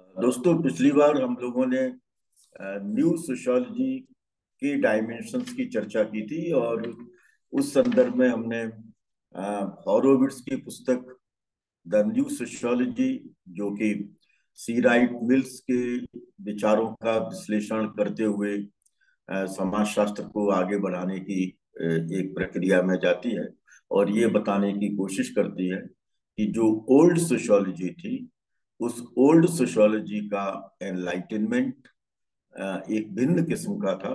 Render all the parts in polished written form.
दोस्तों, पिछली बार हम लोगों ने न्यू सोशियोलॉजी की डायमेंशंस की चर्चा की थी और उस संदर्भ में हमने हॉरोविट्स की पुस्तक द न्यू सोशियोलॉजी, जो कि सी राइट मिल्स के विचारों का विश्लेषण करते हुए समाजशास्त्र को आगे बढ़ाने की एक प्रक्रिया में जाती है और ये बताने की कोशिश करती है कि जो ओल्ड सोशियोलॉजी थी, उस ओल्ड सोशियोलॉजी का एनलाइटनमेंट एक भिन्न किस्म का था।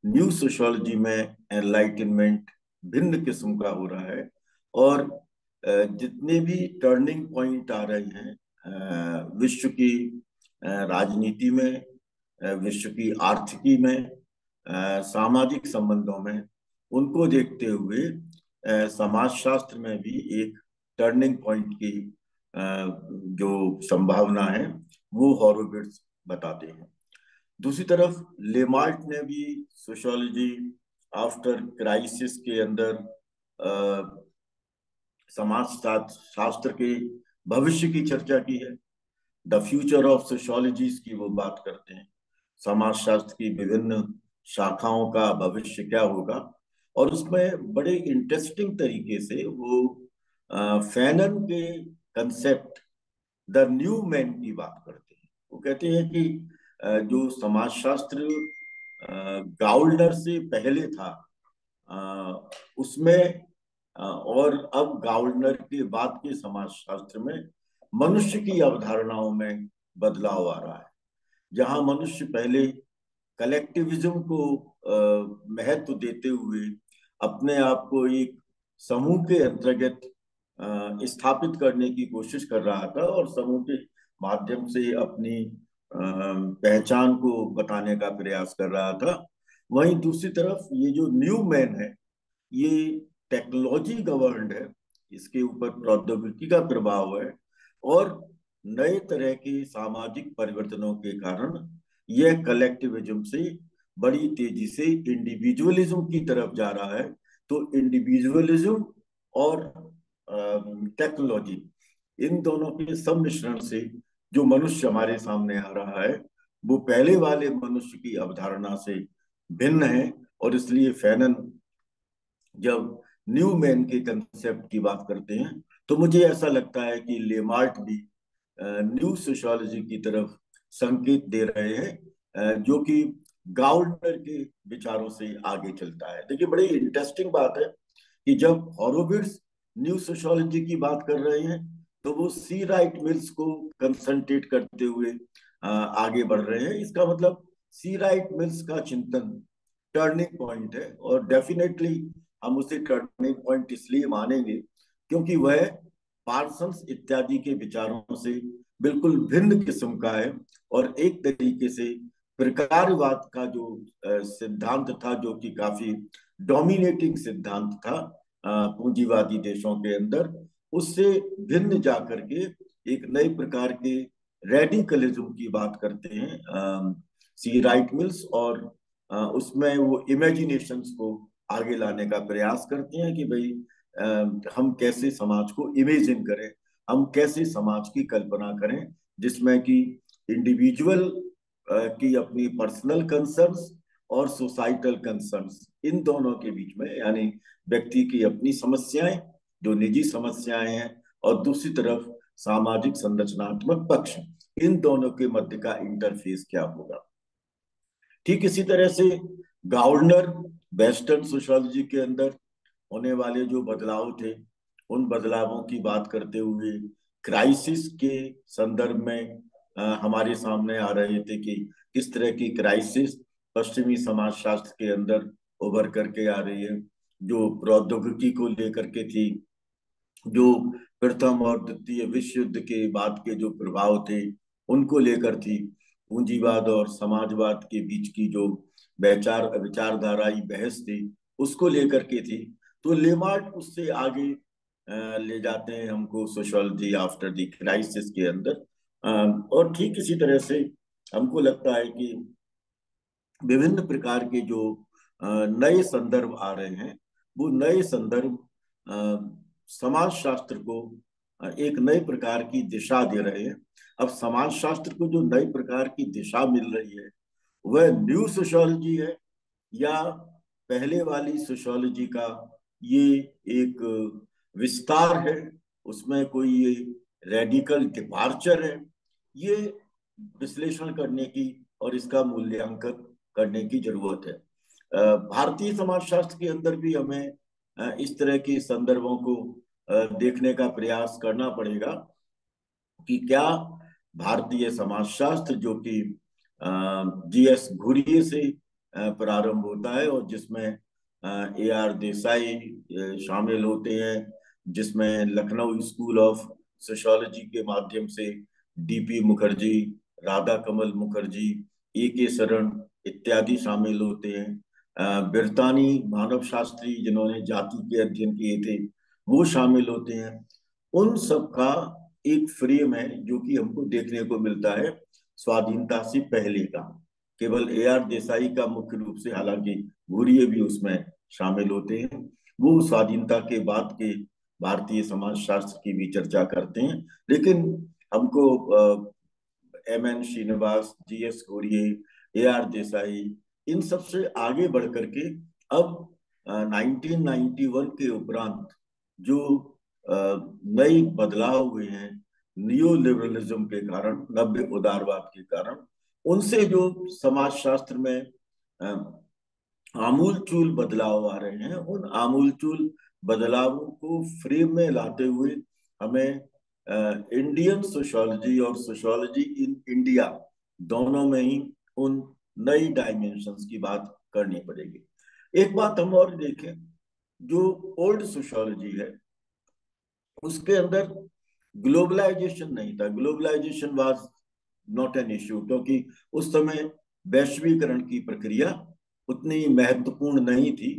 न्यू सोशियोलॉजी में एनलाइटनमेंट भिन्न किस्म का हो रहा है और जितने भी टर्निंग पॉइंट आ रहे हैं विश्व की राजनीति में, विश्व की आर्थिकी में, सामाजिक संबंधों में, उनको देखते हुए समाजशास्त्र में भी एक टर्निंग पॉइंट की जो संभावना है वो हॉरोविट्स बताते हैं। दूसरी तरफ लेमार्ट ने भी सोशियोलॉजी आफ्टर क्राइसिस के अंदर समाज शास्त्र के भविष्य की चर्चा की है। द फ्यूचर ऑफ सोशियोलॉजीज की वो बात करते हैं, समाजशास्त्र की विभिन्न शाखाओं का भविष्य क्या होगा। और उसमें बड़े इंटरेस्टिंग तरीके से वो फैनन के कंसेप्ट द न्यू मैन की बात करते हैं। वो कहते हैं कि जो समाजशास्त्र गाउल्डर से पहले था, उसमें और अब गाउल्डनर के बाद के समाजशास्त्र में मनुष्य की अवधारणाओं में बदलाव आ रहा है। जहां मनुष्य पहले कलेक्टिविज्म को महत्व देते हुए अपने आप को एक समूह के अंतर्गत स्थापित करने की कोशिश कर रहा था और समूह के माध्यम से अपनी पहचान को बताने का प्रयास कर रहा था, वहीं दूसरी तरफ ये जो न्यू मैन है, ये टेक्नोलॉजी गवर्नड है, इसके ऊपर प्रौद्योगिकी का प्रभाव है और नए तरह के सामाजिक परिवर्तनों के कारण यह कलेक्टिविज्म से बड़ी तेजी से इंडिविजुअलिज्म की तरफ जा रहा है। तो इंडिविजुअलिज्म और टेक्नोलॉजी, इन दोनों के सम्मिश्रण से जो मनुष्य हमारे सामने आ रहा है वो पहले वाले मनुष्य की अवधारणा से भिन्न है। और इसलिए फैनन जब न्यू मैन के कंसेप्ट की बात करते हैं तो मुझे ऐसा लगता है कि लेमार्ट भी न्यू सोशियोलॉजी की तरफ संकेत दे रहे हैं, जो कि गाउल्डनर के विचारों से आगे चलता है। देखिए, बड़ी इंटरेस्टिंग बात है कि जब हॉरोविट्स न्यू सोशियोलॉजी की बात कर रहे हैं तो वो सी राइट मिल्स को कंसंट्रेट करते हुए आगे बढ़ रहे हैं। इसका मतलब सी राइट मिल्स का चिंतन टर्निंग पॉइंट है और डेफिनेटली हम उसे टर्निंग पॉइंट इसलिए मानेंगे क्योंकि वह पार्सन्स इत्यादि के विचारों से बिल्कुल भिन्न किस्म का है और एक तरीके से प्रकारवाद का जो सिद्धांत था, जो कि काफी डोमिनेटिंग सिद्धांत था पूंजीवादी देशों के अंदर, उससे भिन्न जाकर के एक नए प्रकार के रेडिकलिज्म की बात करते हैं सी राइट मिल्स। और उसमें वो इमेजिनेशंस को आगे लाने का प्रयास करते हैं कि भाई हम कैसे समाज को इमेजिन करें, हम कैसे समाज की कल्पना करें जिसमें कि इंडिविजुअल की अपनी पर्सनल कंसर्न्स और सोसाइटल कंसर्न्स, इन दोनों के बीच में, यानी व्यक्ति की अपनी समस्याएं जो निजी समस्याएं हैं और दूसरी तरफ सामाजिक संरचनात्मक पक्ष, इन दोनों के मध्य का इंटरफेस क्या होगा। ठीक इसी तरह से गाउडनर वेस्टर्न सोशियोलॉजी के अंदर होने वाले जो बदलाव थे, उन बदलावों की बात करते हुए क्राइसिस के संदर्भ में हमारे सामने आ रहे थे कि किस तरह की क्राइसिस पश्चिमी समाजशास्त्र के अंदर उभर करके आ रही है, जो प्रौद्योगिकी को लेकर के थी, जो प्रथम और द्वितीय विश्व युद्ध के बाद के जो प्रभाव थे उनको लेकर थी, पूंजीवाद और समाजवाद के बीच की जो विचारधाराई बहस थी उसको लेकर के थी। तो लेमार्ट उससे आगे ले जाते हैं हमको सोशियोलॉजी आफ्टर द क्राइसिस के अंदर। और ठीक इसी तरह से हमको लगता है कि विभिन्न प्रकार के जो नए संदर्भ आ रहे हैं, वो नए संदर्भ समाज शास्त्र को एक नए प्रकार की दिशा दे रहे हैं। अब समाजशास्त्र को जो नई प्रकार की दिशा मिल रही है वह न्यू सोशियोलॉजी है, या पहले वाली सोशियोलॉजी का ये एक विस्तार है, उसमें कोई ये रेडिकल डिपार्चर है, ये विश्लेषण करने की और इसका मूल्यांकन करने की जरूरत है। भारतीय समाजशास्त्र के अंदर भी हमें इस तरह के संदर्भों को देखने का प्रयास करना पड़ेगा कि क्या भारतीय समाजशास्त्र, जो कि जीएस घुरिये से प्रारंभ होता है और जिसमें ए आर देसाई शामिल होते हैं, जिसमें लखनऊ स्कूल ऑफ सोशियोलॉजी के माध्यम से डीपी मुखर्जी, राधा कमल मुखर्जी, ए के शरण इत्यादि शामिल होते हैं। बिरतानी मानव शास्त्री जिन्होंने जाति के अध्ययन किए थे वो शामिल होते हैं। उन सब का एक फ्रेम है जो कि हमको देखने को मिलता है स्वाधीनता से पहले का। केवल ए आर देसाई का मुख्य रूप से, हालांकि घुरिये भी उसमें शामिल होते हैं, वो स्वाधीनता के बाद के भारतीय समाजशास्त्र की भी चर्चा करते हैं। लेकिन हमको M N Srinivas, G S Ghurye, A R Desai, इन सब से आगे बढ़ करके अब 1991 के उपरांत जो नई बदलाव हुए हैं नियो लिबरलिज्म के कारण, नव्य उदारवाद के कारण, उनसे जो समाजशास्त्र में आमूलचूल बदलाव आ रहे हैं, उन आमूलचूल बदलावों को फ्रेम में लाते हुए हमें इंडियन सोशियोलॉजी और सोशियोलॉजी इन इंडिया दोनों में ही उन नई डायमेंशंस की बात करनी पड़ेगी। एक बात हम और देखें, जो ओल्ड सोशियोलॉजी है उसके अंदर ग्लोबलाइजेशन नहीं था। Globalisation was not an issue, क्योंकि उस समय वैश्वीकरण की प्रक्रिया उतनी महत्वपूर्ण नहीं थी।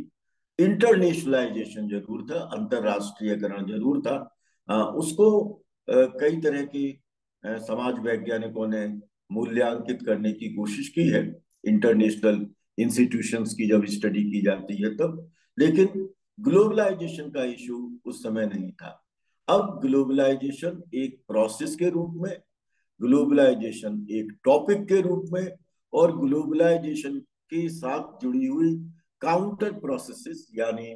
इंटरनेशनलाइजेशन जरूर था, अंतरराष्ट्रीयकरण जरूर था। उसको कई तरह के समाज वैज्ञानिकों ने मूल्यांकित करने की कोशिश की है, इंटरनेशनल इंस्टीट्यूशंस की जब स्टडी की जाती है तब। लेकिन ग्लोबलाइजेशन का इशू उस समय नहीं था। अब ग्लोबलाइजेशन एक प्रोसेस के रूप में, ग्लोबलाइजेशन एक टॉपिक के रूप में, और ग्लोबलाइजेशन के साथ जुड़ी हुई काउंटर प्रोसेसेस यानी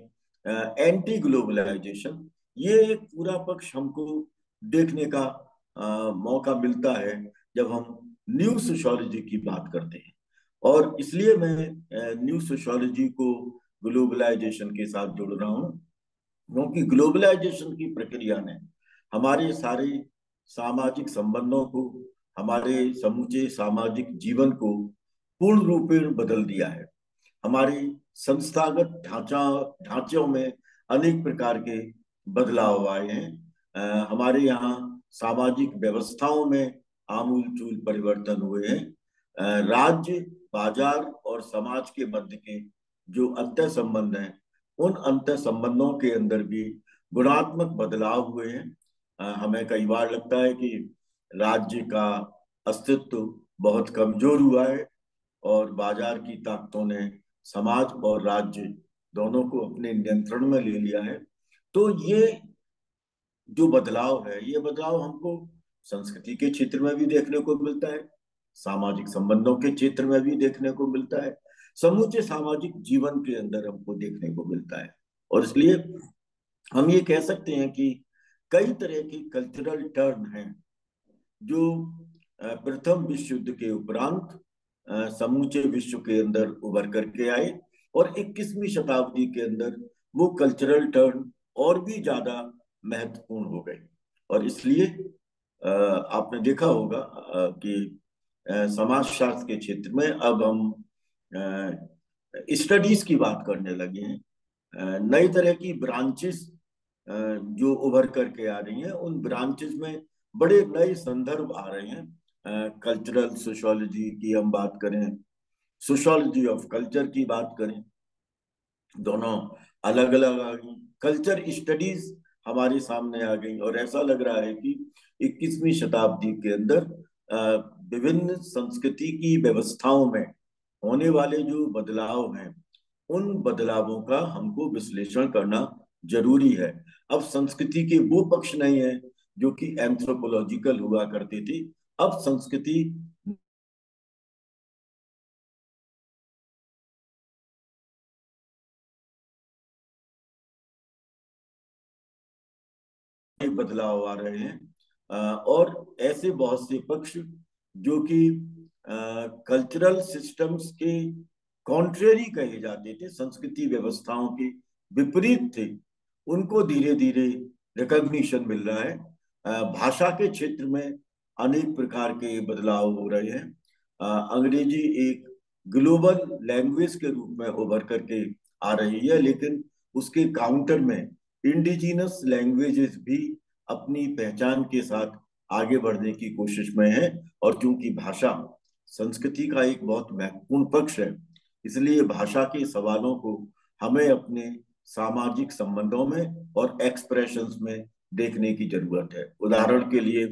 एंटी ग्लोबलाइजेशन, ये एक पूरा पक्ष हमको देखने का मौका मिलता है जब हम न्यू सोशियोलॉजी की बात करते हैं। और इसलिए मैं न्यू सोशियोलॉजी को ग्लोबलाइजेशन के साथ जोड़ रहा हूँ, क्योंकि ग्लोबलाइजेशन की प्रक्रिया ने हमारे सारे सामाजिक संबंधों को, हमारे समूचे सामाजिक जीवन को पूर्ण रूप में बदल दिया है। हमारे संस्थागत ढांचों में अनेक प्रकार के बदलाव आए हैं। हमारे यहाँ सामाजिक व्यवस्थाओं में आमूलचूल परिवर्तन हुए हैं। राज्य, बाजार और समाज के मध्य के जो अंतर संबंध हैं, उन अंतर संबंधों के अंदर भी गुणात्मक बदलाव हुए हैं। हमें कई बार लगता है कि राज्य का अस्तित्व बहुत कमजोर हुआ है और बाजार की ताकतों ने समाज और राज्य दोनों को अपने नियंत्रण में ले लिया है। तो ये जो बदलाव है, ये बदलाव हमको संस्कृति के क्षेत्र में भी देखने को मिलता है, सामाजिक संबंधों के क्षेत्र में भी देखने को मिलता है, समूचे सामाजिक जीवन के अंदर हमको देखने को मिलता है। और इसलिए हम ये कह सकते हैं कि कई तरह की कल्चरल टर्न हैं जो प्रथम विश्व युद्ध के उपरांत समूचे विश्व के अंदर उभर करके आए, और 21वीं शताब्दी के अंदर वो कल्चरल टर्न और भी ज्यादा महत्वपूर्ण हो गए। और इसलिए आपने देखा होगा कि समाजशास्त्र के क्षेत्र में अब हम स्टडीज की बात करने लगे हैं। नई तरह की ब्रांचेस जो उभर करके आ रही हैं, उन ब्रांचेस में बड़े नए संदर्भ आ रहे हैं। कल्चरल सोशियोलॉजी की हम बात करें, सोशियोलॉजी ऑफ कल्चर की बात करें, दोनों अलग अलग आ गई। कल्चर स्टडीज हमारे सामने आ गई, और ऐसा लग रहा है कि 21वीं शताब्दी के अंदर विभिन्न संस्कृति की व्यवस्थाओं में होने वाले जो बदलाव हैं, उन बदलावों का हमको विश्लेषण करना जरूरी है। अब संस्कृति के वो पक्ष नहीं है जो कि एंथ्रोपोलॉजिकल हुआ करती थी। अब संस्कृति में बदलाव आ रहे हैं, और ऐसे बहुत से पक्ष जो कि कल्चरल सिस्टम्स के कॉन्ट्रेरी कहे जाते थे, संस्कृति व्यवस्थाओं के विपरीत थे, उनको धीरे धीरे रिकॉग्निशन मिल रहा है। भाषा के क्षेत्र में अनेक प्रकार के बदलाव हो रहे हैं। अंग्रेजी एक ग्लोबल लैंग्वेज के रूप में उभर करके आ रही है, लेकिन उसके काउंटर में इंडिजिनस लैंग्वेजेस भी अपनी पहचान के साथ आगे बढ़ने की कोशिश में है। और चूंकि भाषा संस्कृति का एक बहुत महत्वपूर्ण पक्ष है, इसलिए भाषा के सवालों को हमें अपने सामाजिक संबंधों में और एक्सप्रेशंस में देखने की जरूरत है। उदाहरण के लिए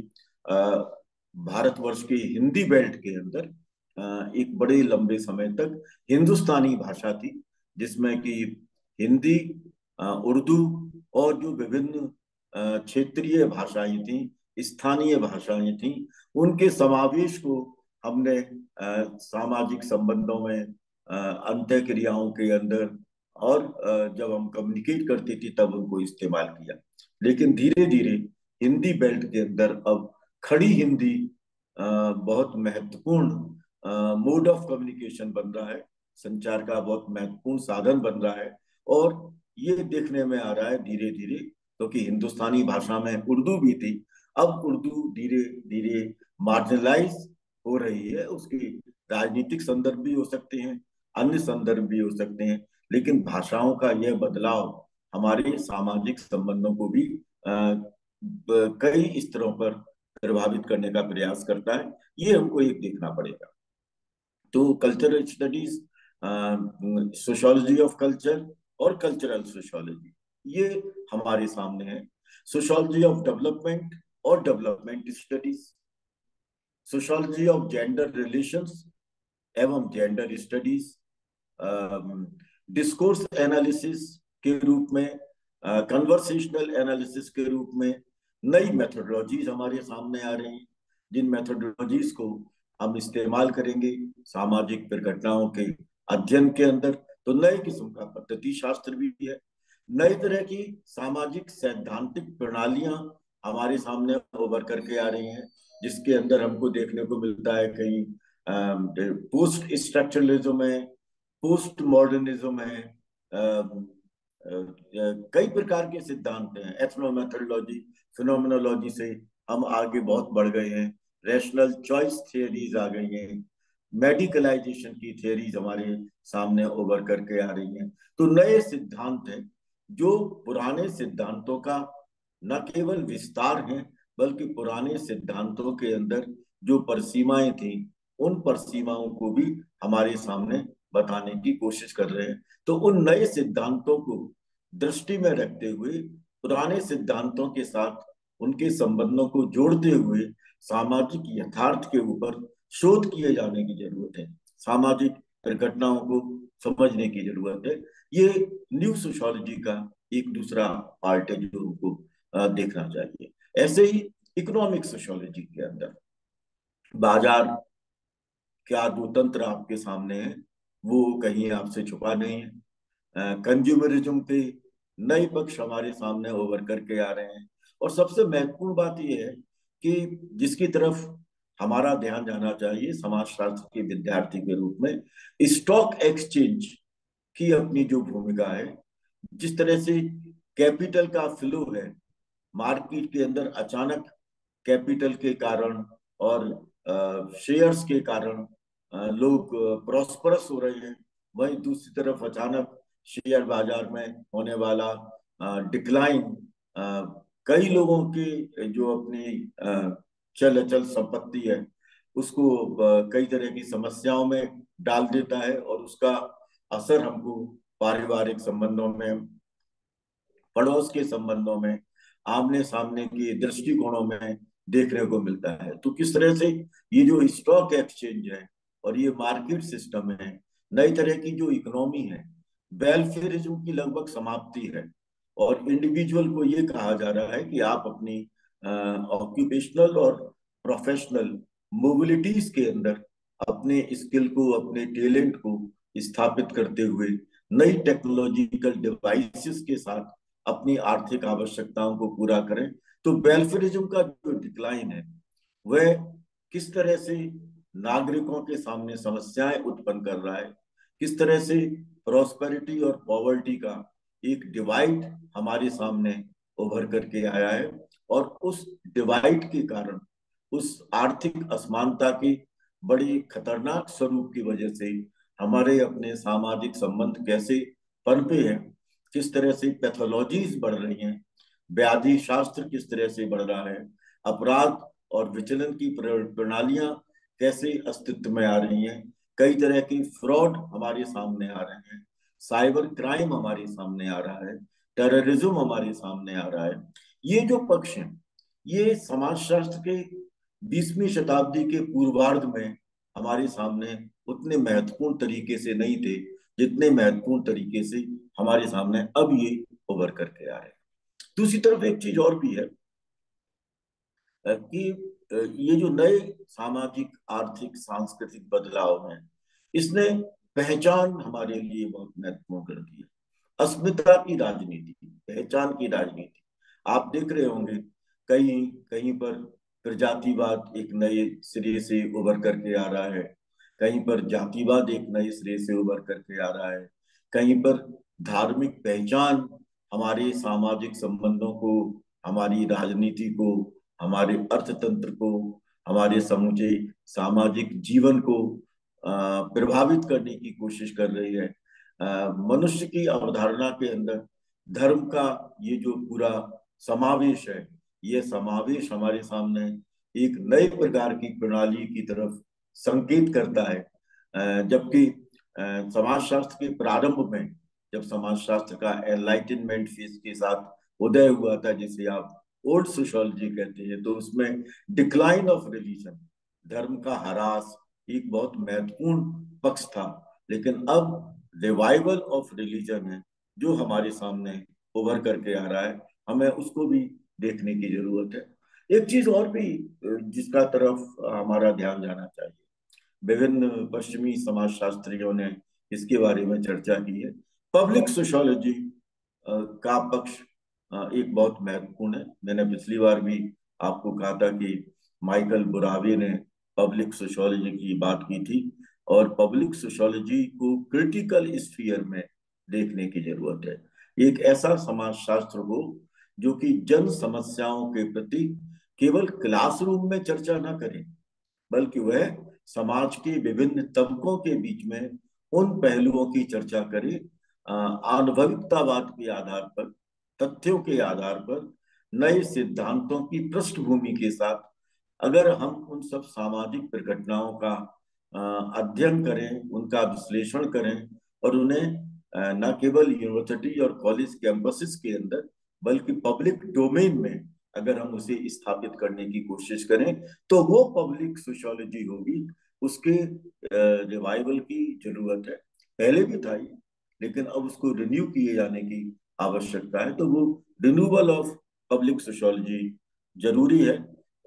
भारतवर्ष के हिंदी बेल्ट के अंदर एक बड़े लंबे समय तक हिंदुस्तानी भाषा थी, जिसमें कि हिंदी, उर्दू और जो विभिन्न क्षेत्रीय भाषाएं थी, स्थानीय भाषाएं थी, उनके समावेश को हमने सामाजिक संबंधों में, अंत्य क्रियाओं के अंदर और जब हम कम्युनिकेट करते थे तब उनको इस्तेमाल किया। लेकिन धीरे धीरे हिंदी बेल्ट के अंदर अब खड़ी हिंदी बहुत महत्वपूर्ण मोड ऑफ कम्युनिकेशन बन रहा है, संचार का बहुत महत्वपूर्ण साधन बन रहा है। और ये देखने में आ रहा है धीरे धीरे, क्योंकि हिंदुस्तानी भाषा में उर्दू भी थी, अब उर्दू धीरे धीरे मार्जिनलाइज हो रही है। उसके राजनीतिक संदर्भ भी हो सकते हैं, अन्य संदर्भ भी हो सकते हैं, लेकिन भाषाओं का यह बदलाव हमारे सामाजिक संबंधों को भी कई स्तरों पर प्रभावित करने का प्रयास करता है। ये हमको एक देखना पड़ेगा। तो cultural studies, sociology of culture और कल्चरल सोशियोलॉजी, ये हमारे सामने है। सोशियोलॉजी ऑफ डेवलपमेंट और development studies, sociology of gender relations एवं जेंडर स्टडीज, डिस्कोर्स एनालिसिस के रूप में, कन्वर्सेशनल एनालिसिस के रूप में नई मेथोडोलॉजीज हमारे सामने आ रही हैं, जिन मेथोडोलॉजीज को हम इस्तेमाल करेंगे सामाजिक घटनाओं के अध्ययन के अंदर। तो नए किस्म का पद्धति शास्त्र भी है, नई तरह की सामाजिक सैद्धांतिक प्रणालियां हमारे सामने उभर करके आ रही हैं, जिसके अंदर हमको देखने को मिलता है कहीं पोस्ट स्ट्रक्चरलिज्म है, पोस्ट मॉडर्निज्म है, कई प्रकार के सिद्धांत हैं। एथनोमेथोडोलॉजी, फिनोमिनोलॉजी से हम आगे बहुत बढ़ गए हैं, रैशनल चॉइस थियरीज आ गई हैं, मेडिकलाइजेशन की थियरीज हमारे सामने उभर करके आ रही हैं। तो नए सिद्धांत हैं जो पुराने सिद्धांतों का न केवल विस्तार है, बल्कि पुराने सिद्धांतों के अंदर जो परिसीमाएं थी, उन परिसीमाओं को भी हमारे सामने बताने की कोशिश कर रहे हैं। तो उन नए सिद्धांतों को दृष्टि में रखते हुए, पुराने सिद्धांतों के साथ उनके संबंधों को जोड़ते हुए सामाजिक यथार्थ के ऊपर शोध किए जाने की जरूरत है, सामाजिक घटनाओं को समझने की जरूरत है। ये न्यू सोशियोलॉजी का एक दूसरा पार्ट है जो हमको देखना चाहिए। ऐसे ही इकोनॉमिक सोशियोलॉजी के अंदर बाजार क्या जो तंत्र आपके सामने है वो कहीं आपसे छुपा नहीं है। कंज्यूमरिज्म के नए पक्ष हमारे सामने उभर करके आ रहे हैं। और सबसे महत्वपूर्ण बात यह है कि जिसकी तरफ हमारा ध्यान जाना चाहिए समाजशास्त्र के विद्यार्थी के रूप में, स्टॉक एक्सचेंज की अपनी जो भूमिका है, जिस तरह से कैपिटल का फ्लो है मार्केट के अंदर, अचानक कैपिटल के कारण और शेयर्स के कारण लोग प्रॉस्परस हो रहे हैं, वहीं दूसरी तरफ अचानक शेयर बाजार में होने वाला डिक्लाइन कई लोगों की जो अपनी चल अचल संपत्ति है उसको कई तरह की समस्याओं में डाल देता है, और उसका असर हमको पारिवारिक संबंधों में, पड़ोस के संबंधों में, आमने सामने के दृष्टिकोणों में देखने को मिलता है। तो किस तरह से ये जो स्टॉक एक्सचेंज है और ये मार्केट सिस्टम है, नई तरह की जो इकोनॉमी है, वेलफेयरिज्म की लगभग समाप्ति है, और इंडिविजुअल को ये कहा जा रहा है कि आप अपनी ऑक्यूपेशनल और प्रोफेशनल मोबिलिटीज के अंदर अपने स्किल को, अपने टैलेंट को स्थापित करते हुए नई टेक्नोलॉजिकल डिवाइसेस के साथ अपनी आर्थिक आवश्यकताओं को पूरा करें। तो वेलफेयरिज्म का जो डिक्लाइन है वह किस तरह से नागरिकों के सामने समस्याएं उत्पन्न कर रहा है, किस तरह से प्रॉस्पेरिटी और पॉवर्टी का एक डिवाइड हमारे सामने उभर करके आया है, और उस डिवाइड के कारण, उस आर्थिक असमानता की बड़ी खतरनाक स्वरूप की वजह से हमारे अपने सामाजिक संबंध कैसे पनपे हैं, किस तरह से पैथोलॉजीज बढ़ रही हैं, व्याधि शास्त्र किस तरह से बढ़ रहा है, अपराध और विचलन की प्रणालियां कैसे अस्तित्व में आ रही हैं, कई तरह की फ्रॉड हमारे सामने आ रहे हैं, साइबर क्राइम हमारे सामने आ रहा है, टेररिज्म हमारे सामने आ रहा है। ये जो पक्ष हैं ये समाजशास्त्र के 20वीं शताब्दी के पूर्वार्ध में हमारे सामने उतने महत्वपूर्ण तरीके से नहीं थे जितने महत्वपूर्ण तरीके से हमारे सामने अब ये उभर करके आ रहे हैं। दूसरी तरफ एक चीज और भी है कि ये जो नए सामाजिक, आर्थिक, सांस्कृतिक बदलाव हैं, इसने पहचान हमारे लिए बहुत महत्वपूर्ण कर दी है। अस्मिता की राजनीति, पहचान की राजनीति आप देख रहे होंगे, कहीं कहीं पर प्रजातिवाद एक नए सिरे से उभर करके आ रहा है, कहीं पर जातिवाद एक नए सिरे से उभर करके आ रहा है, कहीं पर धार्मिक पहचान हमारे सामाजिक संबंधों को, हमारी राजनीति को, हमारे अर्थतंत्र को, हमारे समूचे सामाजिक जीवन को प्रभावित करने की कोशिश कर रही है। मनुष्य की अवधारणा के अंदर धर्म का ये जो पूरा समावेश है, ये समावेश हमारे सामने एक नए प्रकार की प्रणाली की तरफ संकेत करता है। जबकि समाजशास्त्र के प्रारंभ में, जब समाजशास्त्र का एनलाइटनमेंट फेज के साथ उदय हुआ था, जिसे आप ओल्ड सोशियोलॉजी कहते हैं, तो उसमें डिक्लाइन ऑफ रिलीजन, धर्म का ह्रास एक बहुत महत्वपूर्ण पक्ष था। लेकिन अब रिवाइवल ऑफ रिलीजन है जो हमारे सामने उभर करके आ रहा है, हमें उसको भी देखने की जरूरत है। एक चीज और भी जिसका तरफ हमारा ध्यान जाना चाहिए, विभिन्न पश्चिमी समाजशास्त्रियों ने इसके बारे में चर्चा की है, पब्लिक सोशियोलॉजी का पक्ष एक बहुत महत्वपूर्ण है। मैंने पिछली बार भी आपको कहा था कि माइकल बुरावे ने पब्लिक सोशियोलॉजी की बात की थी, और पब्लिक सोशियोलॉजी को क्रिटिकल स्फीयर में देखने की जरूरत है। एक ऐसा समाजशास्त्र हो जो कि जन समस्याओं के प्रति केवल क्लासरूम में चर्चा ना करे, बल्कि वह समाज के विभिन्न तबकों के बीच में उन पहलुओं की चर्चा करे, आनुभविकतावाद के आधार पर, तथ्यों के आधार पर, नए सिद्धांतों की पृष्ठभूमि के साथ। अगर हम उन सब सामाजिक प्रघटनाओं का अध्ययन करें, उनका विश्लेषण करें, और उन्हें न केवल यूनिवर्सिटी और कॉलेज कैंपसेस के अंदर बल्कि पब्लिक डोमेन में अगर हम उसे स्थापित करने की कोशिश करें, तो वो पब्लिक सोशियोलॉजी होगी। उसके रिवाइवल की जरूरत है, पहले भी था ये, लेकिन अब उसको रिन्यू किए जाने की आवश्यकता है। तो वो रिन्यूअल ऑफ पब्लिक सोशियोलॉजी जरूरी है।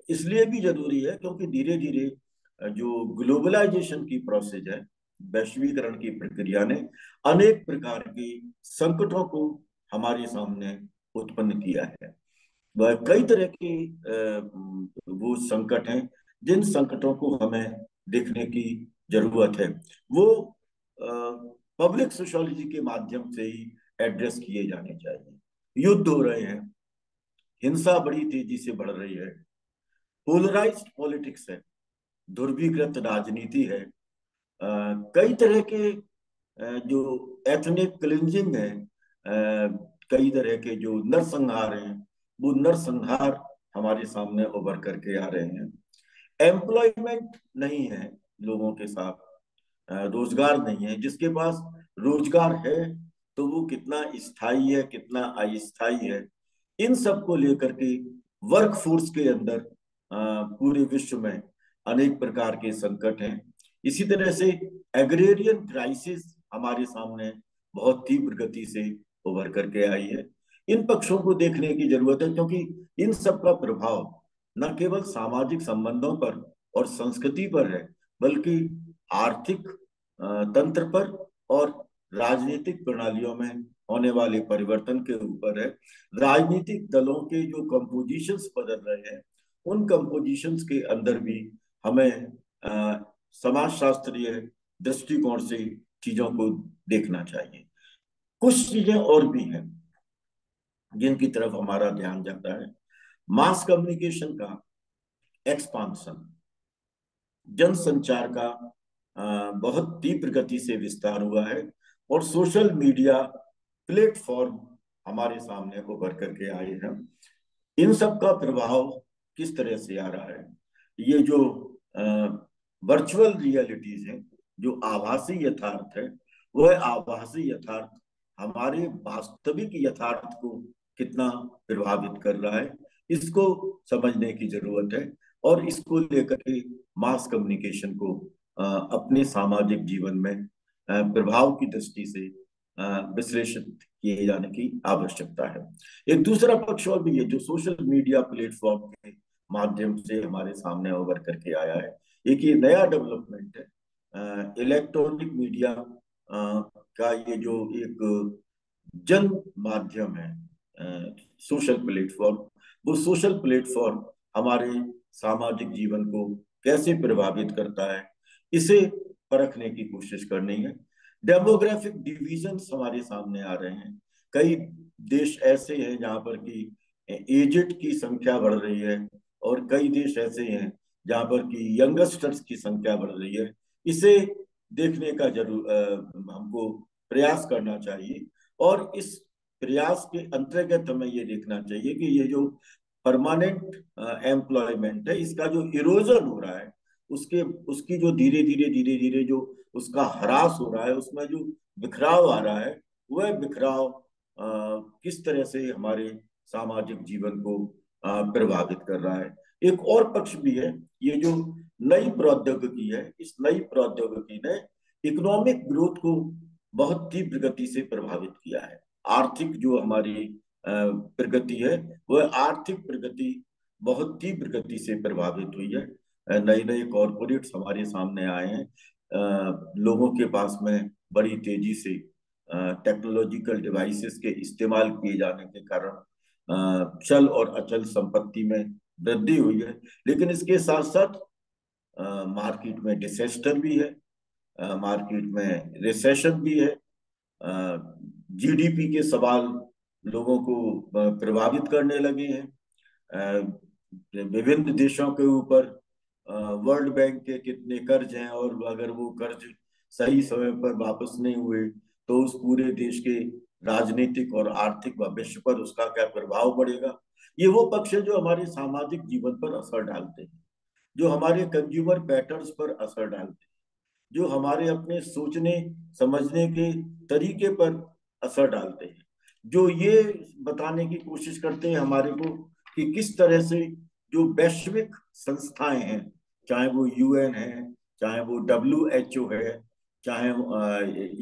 इसलिए भी जरूरी है क्योंकि धीरे धीरे जो ग्लोबलाइजेशन की प्रोसेस है, वैश्वीकरण की प्रक्रिया ने अनेक प्रकार के संकटों को हमारे सामने उत्पन्न किया है। वह कई तरह के वो संकट हैं जिन संकटों को हमें देखने की जरूरत है। वो पब्लिक सोशियोलॉजी के माध्यम से ही एड्रेस किए जाने चाहिए। युद्ध हो रहे हैं, हिंसा बड़ी तेजी से बढ़ रही है, पोलराइज्ड पॉलिटिक्स है, ध्रुवीकृत राजनीति है, कई तरह के जो एथनिक क्लिंजिंग है, कई तरह के जो नरसंहार हैं, वो नरसंहार हमारे सामने उभर करके आ रहे हैं। एम्प्लॉयमेंट नहीं है लोगों के साथ, रोजगार नहीं है। जिसके पास रोजगार है तो वो कितना स्थायी है, कितना अस्थायी है, इन सब को लेकर के वर्क फोर्स के अंदर पूरे विश्व में अनेक प्रकार के संकट हैं। इसी तरह से एग्रेरियन क्राइसिस हमारे सामने बहुत तीव्र गति से उभर करके आई है। इन पक्षों को देखने की जरूरत है, क्योंकि इन सब का प्रभाव न केवल सामाजिक संबंधों पर और संस्कृति पर है, बल्कि आर्थिक तंत्र पर और राजनीतिक प्रणालियों में होने वाले परिवर्तन के ऊपर है। राजनीतिक दलों के जो कंपोजिशंस बदल रहे हैं, उन कंपोजिशंस के अंदर भी हमें समाजशास्त्रीय दृष्टिकोण से चीजों को देखना चाहिए। कुछ चीजें और भी हैं जिनकी तरफ हमारा ध्यान जाता है। मास कम्युनिकेशन का एक्सपांशन, जनसंचार का बहुत तीव्र गति से विस्तार हुआ है, और सोशल मीडिया प्लेटफॉर्म हमारे सामने उभर करके आए हैं। इन सब का प्रभाव किस तरह से आ रहा है? ये जो वर्चुअल रियलिटीज है, जो आभासी यथार्थ है, वह आभासी यथार्थ हमारे वास्तविक यथार्थ को कितना प्रभावित कर रहा है, इसको समझने की जरूरत है। और इसको लेकर के मास कम्युनिकेशन को अपने सामाजिक जीवन में प्रभाव की दृष्टि से विश्लेषित किए जाने की आवश्यकता है। एक दूसरा पक्ष और भी है जो सोशल मीडिया प्लेटफॉर्म के माध्यम से हमारे सामने उभर करके आया है। एक ये नया डेवलपमेंट है, इलेक्ट्रॉनिक मीडिया का ये जो एक जन माध्यम है, सोशल प्लेटफॉर्म, वो सोशल प्लेटफॉर्म हमारे सामाजिक जीवन को कैसे प्रभावित करता है, इसे परखने की कोशिश करनी है। डेमोग्राफिक डिविजन्स हमारे सामने आ रहे हैं। कई देश ऐसे हैं जहां पर कि एजेड की संख्या बढ़ रही है, और कई देश ऐसे हैं जहां पर कि यंगस्टर्स की संख्या बढ़ रही है। इसे देखने का जरूर हमको प्रयास करना चाहिए, और इस प्रयास के अंतर्गत हमें ये देखना चाहिए कि ये जो परमानेंट एम्प्लॉयमेंट है, इसका जो इरोजन हो रहा है, उसके उसकी जो धीरे धीरे जो उसका ह्रास हो रहा है, उसमें जो बिखराव आ रहा है, वह बिखराव किस तरह से हमारे सामाजिक जीवन को प्रभावित कर रहा है। एक और पक्ष भी है, ये जो नई प्रौद्योगिकी है, इस नई प्रौद्योगिकी ने इकोनॉमिक ग्रोथ को बहुत तीव्र गति से प्रभावित किया है। आर्थिक जो हमारी प्रगति है, वह आर्थिक प्रगति बहुत तीव्र गति से प्रभावित हुई है। नए नए कॉरपोरेट्स हमारे सामने आए हैं। लोगों के पास में बड़ी तेजी से टेक्नोलॉजिकल डिवाइसेस के इस्तेमाल किए जाने के कारण चल और अचल संपत्ति में वृद्धि हुई है। लेकिन इसके साथ साथ मार्केट में डिसेस्टर भी है, मार्केट में रिसेशन भी है। जीडीपी के सवाल लोगों को प्रभावित करने लगे हैं। विभिन्न देशों के ऊपर वर्ल्ड बैंक के कितने कर्ज हैं, और अगर वो कर्ज सही समय पर वापस नहीं हुए तो उस पूरे देश के राजनीतिक और आर्थिक भविष्य पर उसका क्या प्रभाव पड़ेगा। ये वो पक्ष है जो हमारे सामाजिक जीवन पर असर डालते हैं, जो हमारे कंज्यूमर पैटर्न्स पर असर डालते हैं, जो हमारे अपने सोचने समझने के तरीके पर असर डालते हैं, जो ये बताने की कोशिश करते हैं हमारे को कि किस तरह से जो वैश्विक संस्थाएं हैं, चाहे वो यूएन है, चाहे वो WHO है, चाहे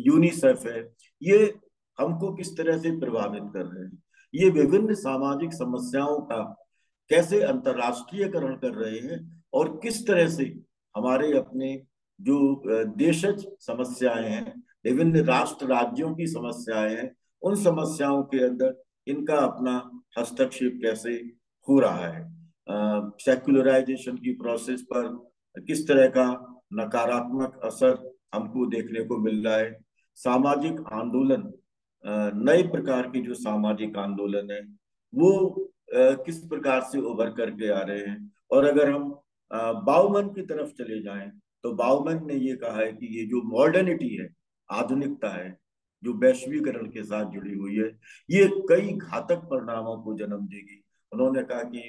यूनिसेफ है, ये हमको किस तरह से प्रभावित कर रहे हैं। ये विभिन्न सामाजिक समस्याओं का कैसे अंतर्राष्ट्रीयकरण कर रहे हैं, और किस तरह से हमारे अपने जो देशज समस्याएं हैं, विभिन्न राष्ट्र राज्यों की समस्याएं हैं, उन समस्याओं के अंदर इनका अपना हस्तक्षेप कैसे हो रहा है। सेक्युलराइजेशन की प्रोसेस पर किस तरह का नकारात्मक असर हमको देखने को मिल रहा है। सामाजिक आंदोलन, नए प्रकार के जो सामाजिक आंदोलन है, वो किस प्रकार से उभर करके आ रहे हैं। और अगर हम बाउमन की तरफ चले जाएं, तो बाउमन ने ये कहा है कि ये जो मॉडर्निटी है, आधुनिकता है, जो वैश्वीकरण के साथ जुड़ी हुई है, ये कई घातक परिणामों को जन्म देगी। उन्होंने कहा कि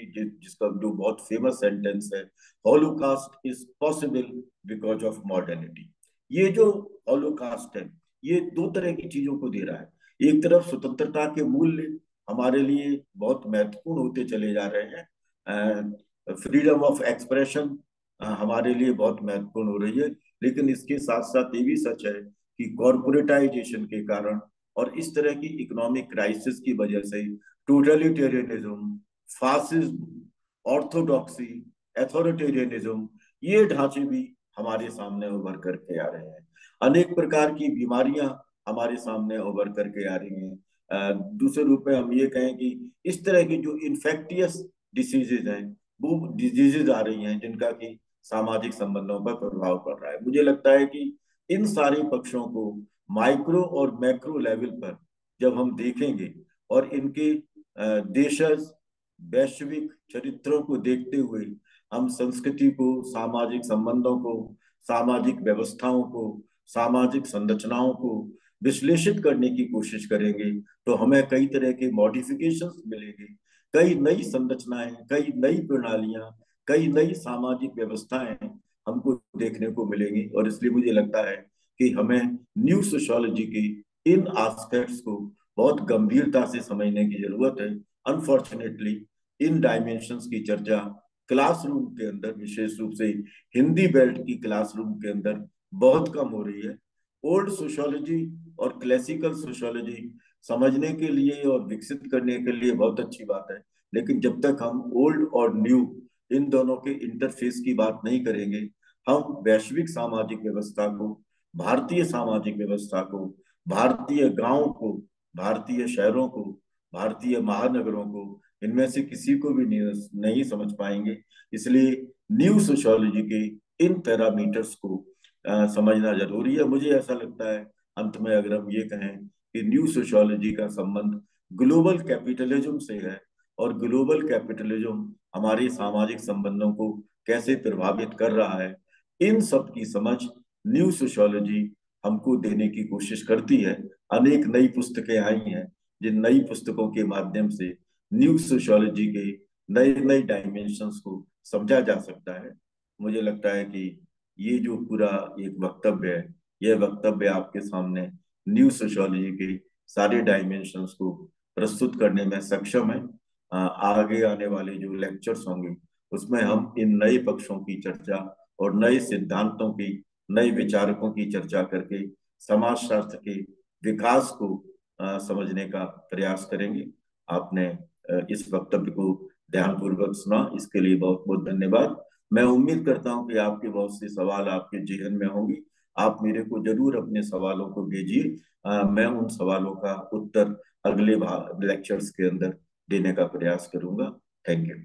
जिसका जो बहुत फेमस सेंटेंस है, holocaust is possible because of modernity. ये जो हॉलोकास्ट है, ये दो तरह की चीजों को दे रहा है। एक तरफ स्वतंत्रता के मूल्य हमारे लिए बहुत महत्वपूर्ण होते चले जा रहे हैं, फ्रीडम ऑफ एक्सप्रेशन हमारे लिए बहुत महत्वपूर्ण हो रही है, लेकिन इसके साथ साथ ये भी सच है कि कॉरपोरेटाइजेशन के कारण और इस तरह की इकोनॉमिक क्राइसिस की वजह से टोटलिटेरियनिज्म, फासिज्म, ऑर्थोडॉक्सी, एथॉरिटेरियनिज्म, ये ढांचे भी हमारे सामने उभर करके आ रहे हैं। अनेक प्रकार की बीमारियां हमारे सामने उभर करके आ रही हैं। दूसरे रूप में हम ये कहें कि इस तरह की जो इन्फेक्टियस डिसीजेज हैं, वो डिजीजेज आ रही हैं जिनका कि सामाजिक संबंधों पर प्रभाव पड़ रहा है। मुझे लगता है कि इन सारे पक्षों को माइक्रो और मैक्रो लेवल पर जब हम देखेंगे और इनके देशज वैश्विक चरित्रों को देखते हुए हम संस्कृति को, सामाजिक संबंधों को, सामाजिक व्यवस्थाओं को, सामाजिक संरचनाओं को विश्लेषित करने की कोशिश करेंगे तो हमें कई तरह के मॉडिफिकेशंस मिलेंगे, कई नई संरचनाएं, कई नई प्रणालियां, कई नई सामाजिक व्यवस्थाएं हमको देखने को मिलेंगी। और इसलिए मुझे लगता है कि हमें न्यू सोशियोलॉजी के इन एस्पेक्ट्स को बहुत गंभीरता से समझने की जरूरत है। अनफॉर्चुनेटली इन डायमेंशंस की चर्चा क्लासरूम के अंदर, विशेष रूप से हिंदी बेल्ट की क्लासरूम के अंदर बहुत कम हो रही है। ओल्ड सोशियोलॉजी और क्लासिकल सोशियोलॉजी समझने के लिए और विकसित करने के लिए बहुत अच्छी बात है, लेकिन जब तक हम ओल्ड और न्यू इन दोनों के इंटरफेस की बात नहीं करेंगे, हम वैश्विक सामाजिक व्यवस्था को, भारतीय सामाजिक व्यवस्था को, भारतीय गांव को, भारतीय शहरों को, भारतीय महानगरों को, इनमें से किसी को भी नहीं समझ पाएंगे। इसलिए न्यू सोशियोलॉजी के इन पैरामीटर्स को समझना जरूरी है। मुझे ऐसा लगता है अंत में अगर हम ये कहें कि न्यू सोशियोलॉजी का संबंध ग्लोबल कैपिटलिज्म से है और ग्लोबल कैपिटलिज्म हमारे सामाजिक संबंधों को कैसे प्रभावित कर रहा है, इन सब की समझ न्यू सोशियोलॉजी हमको देने की कोशिश करती है। अनेक नई पुस्तकें आई हैं जिन नई पुस्तकों के माध्यम से न्यू सोशियोलॉजी के नए नए डायमेंशंस को समझा जा सकता है। मुझे लगता है कि ये जो पूरा एक वक्तव्य है, यह वक्तव्य आपके सामने न्यू सोशियोलॉजी के सारे डायमेंशंस को प्रस्तुत करने में सक्षम है। आगे आने वाले जो लेक्चर्स होंगे उसमें हम इन नए पक्षों की चर्चा और नए सिद्धांतों की, नए विचारकों की चर्चा करके समाजशास्त्र के विकास को समझने का प्रयास करेंगे। आपने इस वक्तव्य को ध्यानपूर्वक सुना, इसके लिए बहुत बहुत धन्यवाद। मैं उम्मीद करता हूं कि आपके बहुत से सवाल आपके जेहन में होंगे। आप मेरे को जरूर अपने सवालों को भेजिए। मैं उन सवालों का उत्तर अगले लेक्चर्स के अंदर देने का प्रयास करूंगा। Thank you.